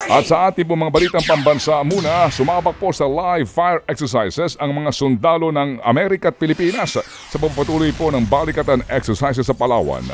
At sa ating po mga balitang pambansa muna, sumabak po sa live fire exercises ang mga sundalo ng Amerika at Pilipinas sa pagpatuloy po ng balikatan exercises sa Palawan.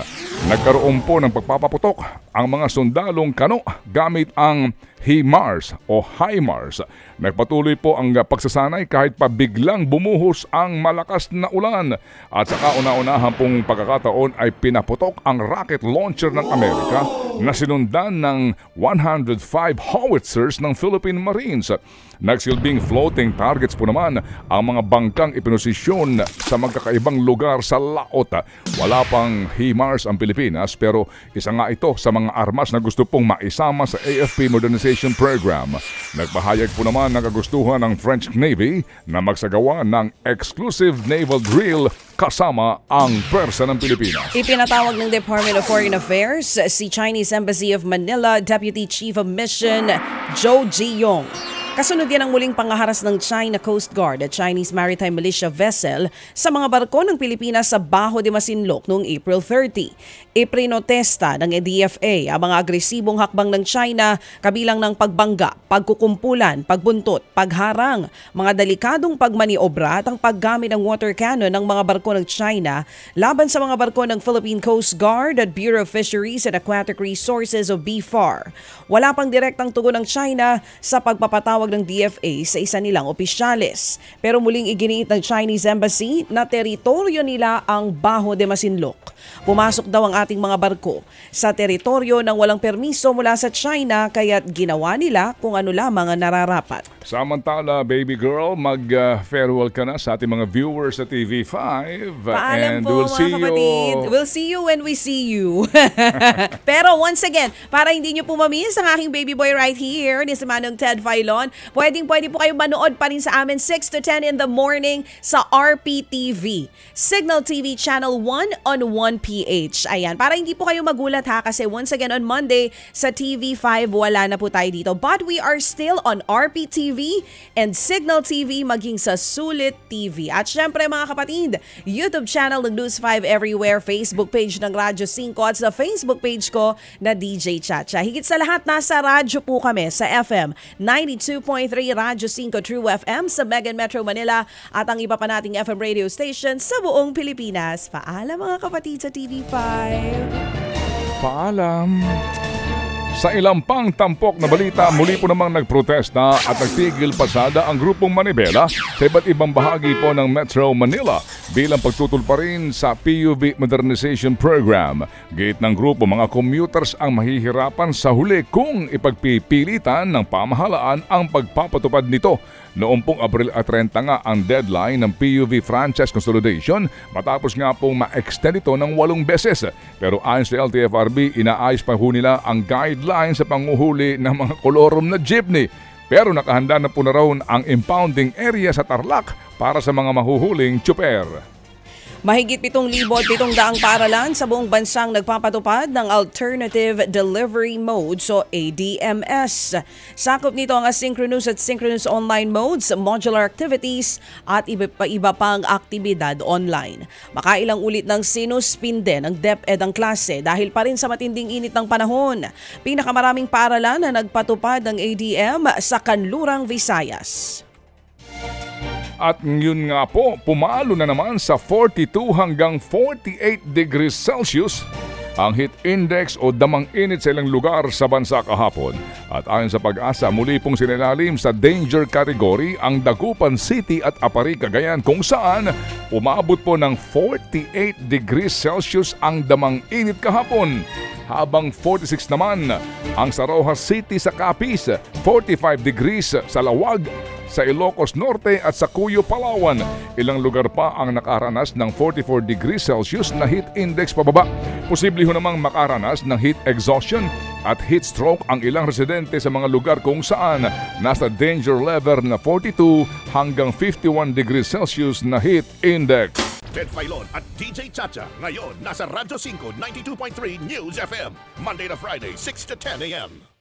Nagkaroon po ng pagpapaputok ang mga sundalong kano gamit ang HIMARS o HIMARS. Nagpatuloy po ang pagsasanay kahit pa biglang bumuhos ang malakas na ulan. At sa kauna-unahan pong pagkakataon ay pinaputok ang rocket launcher ng Amerika na sinundan ng 105 howitzers ng Philippine Marines. Nagsilbing floating targets po naman ang mga bangkang ipinosisyon sa magkakaibang lugar sa laot. Wala pang HIMARS ang Pilipinas pero isa nga ito sa mga armas na gusto pong maisama sa AFP Modernization Program. Nagpahayag po naman ng kagustuhan ng French Navy na magsagawa ng exclusive naval drill kasama ang pwersa ng Pilipinas. Ipinatawag ng Department of Foreign Affairs si Chinese Embassy of Manila Deputy Chief of Mission Zhou Ziyong. Kasunod yan ang muling pangaharas ng China Coast Guard at Chinese Maritime Militia vessel sa mga barko ng Pilipinas sa Bajo de Masinloc noong April 30. Iprinotesta ng DFA ang mga agresibong hakbang ng China kabilang ng pagbangga, pagkukumpulan, pagbuntot, pagharang, mga delikadong pagmaniobra at ang paggamit ng water cannon ng mga barko ng China laban sa mga barko ng Philippine Coast Guard at Bureau of Fisheries and Aquatic Resources o BFAR. Wala pang direktang tugon ng China sa pagpapatawag ng DFA sa isa nilang opisyales. Pero muling iginiit ng Chinese Embassy na teritoryo nila ang Bajo de Masinloc. Pumasok daw ang ating mga barko sa teritoryo nang walang permiso mula sa China kaya't ginawa nila kung ano lamang ang nararapat. Samantala, baby girl, mag-farewell ka na sa ating mga viewers sa TV5. Paalam po mga kapatid. We'll see you when we see you. Pero once again, para hindi nyo po mamiss ang aking baby boy right here, ni si Manong Ted Filon, pwede po kayo manood pa rin sa amin 6 to 10 in the morning sa RPTV. Signal TV Channel 1 on 1PH. Ayan, para hindi po kayo magulat ha, kasi once again on Monday sa TV5, wala na po tayo dito. But we are still on RPTV and Signal TV maging sa Sulit TV. At syempre mga kapatid, YouTube channel ng News 5 Everywhere, Facebook page ng Radyo 5 at sa Facebook page ko na DJ Chacha. Higit sa lahat, nasa radyo po kami sa FM 92.3 Radyo 5 True FM sa Mega Metro Manila at ang iba pa nating FM radio station sa buong Pilipinas. Paalam mga kapatid sa TV5. Paalam. Sa ilang pang tampok na balita, muli po namang nagprotesta at nagtigil pasada ang grupong Manibela sa iba't ibang bahagi po ng Metro Manila bilang pagtutol pa rin sa PUV Modernization Program. Gate ng grupo, mga commuters ang mahihirapan sa huli kung ipagpipilitan ng pamahalaan ang pagpapatupad nito. Noong pong Abril at 30 nga ang deadline ng PUV franchise consolidation matapos nga pong ma-extend ito ng 8 beses. Pero ayon sa LTFRB, inaayos pa ho nila ang guidelines sa panguhuli ng mga kolorom na jeepney. Pero nakahanda na po na raw ang impounding area sa Tarlac para sa mga mahuhuling tsuper. Mahigit 7,700 paaralan sa buong bansang nagpapatupad ng Alternative Delivery Modes o ADMS. Sakop nito ang asynchronous at synchronous online modes, modular activities at iba pang aktibidad online. Makailang ulit ng sinuspinde ng DepEd ang klase dahil pa rin sa matinding init ng panahon. Pinakamaraming paaralan na nagpatupad ng ADM sa Kanlurang, Visayas. At yun nga po, pumalo na naman sa 42 hanggang 48 degrees Celsius ang heat index o damang init sa ilang lugar sa bansa kahapon. At ayon sa Pag-asa, muli pong sinilalim sa danger category ang Dagupan City at Apari, Cagayan kung saan umabot po ng 48 degrees Celsius ang damang init kahapon. Habang 46 naman ang Saroha City sa Capiz, 45 degrees sa Lawag, sa Ilocos Norte at sa Cuyo, Palawan. Ilang lugar pa ang nakaranas ng 44 degrees Celsius na heat index pababa. Posible ho namang makaranas ng heat exhaustion at heat stroke ang ilang residente sa mga lugar kung saan nasa danger level na 42 hanggang 51 degrees Celsius na heat index. Ted Filon at DJ Chacha ngayon nasa Radyo 5 92.3 News FM Monday to Friday 6 to 10 a.m.